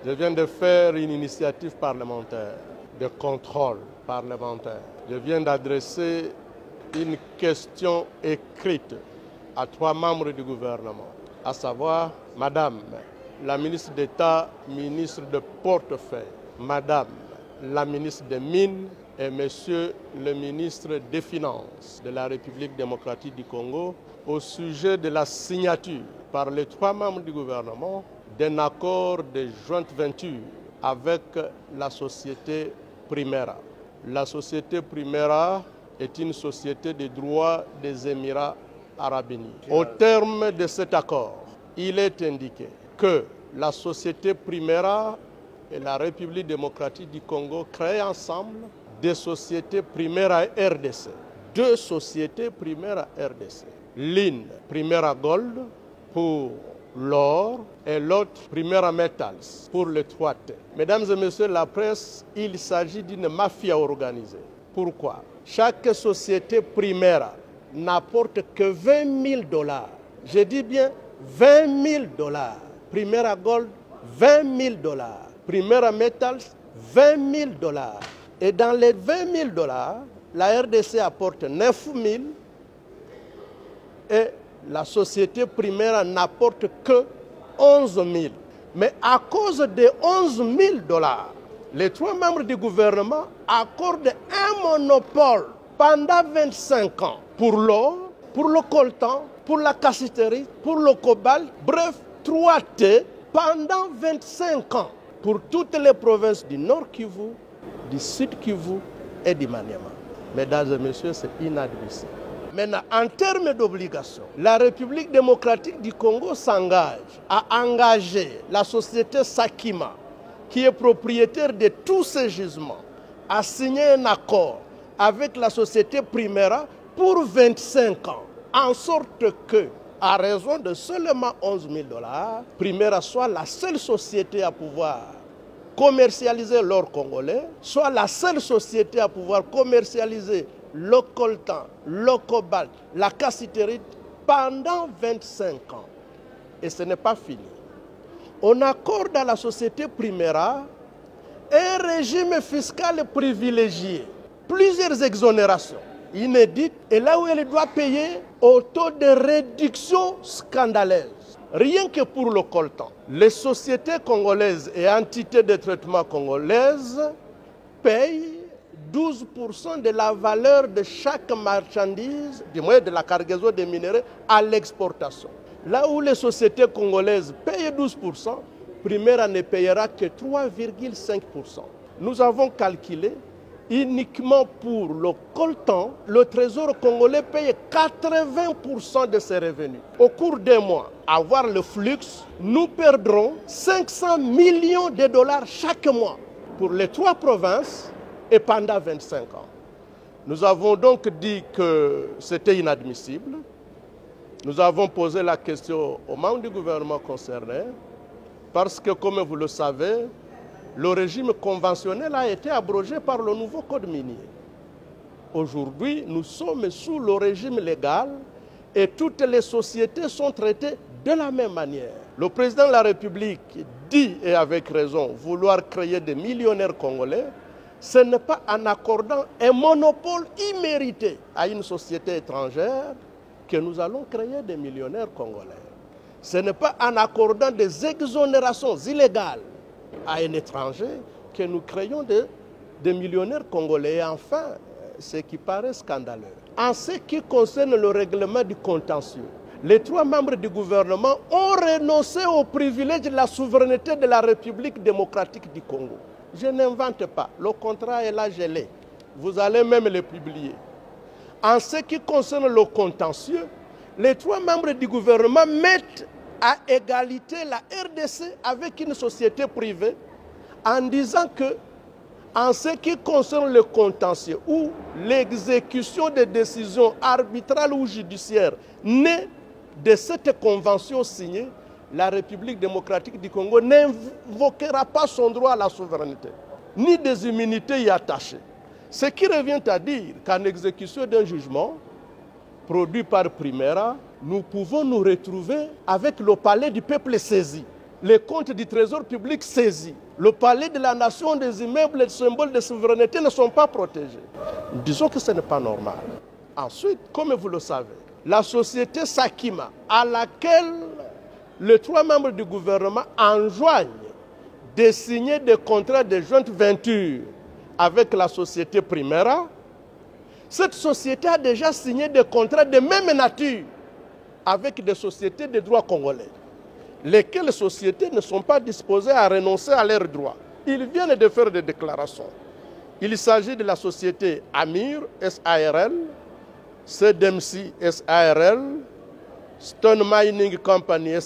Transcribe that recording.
Je viens de faire une initiative parlementaire, de contrôle parlementaire. Je viens d'adresser une question écrite à 3 membres du gouvernement, à savoir Madame la ministre d'État, ministre de portefeuille, Madame la ministre des Mines et Monsieur le ministre des Finances de la République démocratique du Congo au sujet de la signature par les 3 membres du gouvernement d'un accord de joint venture avec la société Primera. La société Primera est une société de droit des Émirats arabes unis. Au terme de cet accord, il est indiqué que la société Primera et la République démocratique du Congo créent ensemble des sociétés Primera RDC. 2 sociétés Primera RDC. L'une, Primera Gold, pour l'or, et l'autre, Primera Metals, pour le 3T. Mesdames et messieurs la presse, il s'agit d'une mafia organisée. Pourquoi? Chaque société Primera n'apporte que $20 000. Je dis bien $20 000. Primera Gold, $20 000. Primera Metals, $20 000. Et dans les $20 000, la RDC apporte 9 000 et la société Primera n'apporte que 11 000. Mais à cause des 11 000 $, les 3 membres du gouvernement accordent un monopole pendant 25 ans pour l'or, pour le coltan, pour la cassiterie, pour le cobalt, bref, 3T pendant 25 ans pour toutes les provinces du Nord Kivu, du Sud Kivu et du Maniema. Mesdames et messieurs, c'est inadmissible. Maintenant, en termes d'obligations, la République démocratique du Congo s'engage à engager la société Sakima, qui est propriétaire de tous ces gisements, à signer un accord avec la société Primera pour 25 ans, en sorte que, à raison de seulement 11 000 $, Primera soit la seule société à pouvoir commercialiser l'or congolais, soit la seule société à pouvoir commercialiser le coltan, le cobalt, la cassiterite pendant 25 ans. Et ce n'est pas fini. On accorde à la société Primera un régime fiscal privilégié, plusieurs exonérations inédites, et là où elle doit payer au taux de réduction scandaleuse. Rien que pour le coltan, les sociétés congolaises et entités de traitement congolaises payent 12% de la valeur de chaque marchandise, du moins de la cargaison des minéraux, à l'exportation. Là où les sociétés congolaises payent 12%, Primera ne payera que 3,5%. Nous avons calculé uniquement pour le coltan, le Trésor congolais paye 80% de ses revenus. Au cours d'un mois, à voir le flux, nous perdrons 500 millions de $ chaque mois pour les 3 provinces et pendant 25 ans. Nous avons donc dit que c'était inadmissible. Nous avons posé la question aux membres du gouvernement concerné parce que, comme vous le savez, le régime conventionnel a été abrogé par le nouveau code minier. Aujourd'hui, nous sommes sous le régime légal et toutes les sociétés sont traitées de la même manière. Le président de la République dit, et avec raison, vouloir créer des millionnaires congolais. Ce n'est pas en accordant un monopole immérité à une société étrangère que nous allons créer des millionnaires congolais. Ce n'est pas en accordant des exonérations illégales à un étranger que nous créons des millionnaires congolais. Et enfin, ce qui paraît scandaleux, en ce qui concerne le règlement du contentieux, les 3 membres du gouvernement ont renoncé au privilège de la souveraineté de la République démocratique du Congo. Je n'invente pas, le contrat est là gelé. Vous allez même le publier. En ce qui concerne le contentieux, les 3 membres du gouvernement mettent à égalité la RDC avec une société privée en disant que, en ce qui concerne le contentieux ou l'exécution des décisions arbitrales ou judiciaires nées de cette convention signée, la République démocratique du Congo n'invoquera pas son droit à la souveraineté, ni des immunités y attachées. Ce qui revient à dire qu'en exécution d'un jugement produit par Primera, nous pouvons nous retrouver avec le palais du peuple saisi. les comptes du trésor public saisis. Le palais de la nation, des immeubles, les symboles de souveraineté ne sont pas protégés. Disons que ce n'est pas normal. Ensuite, comme vous le savez, la société Sakima, à laquelle les 3 membres du gouvernement enjoignent de signer des contrats de jointe venture avec la société Primera, cette société a déjà signé des contrats de même nature avec des sociétés de droit congolais, lesquelles sociétés ne sont pas disposées à renoncer à leurs droits. Ils viennent de faire des déclarations. Il s'agit de la société Amir SARL, CDMC SARL, Stone Mining Company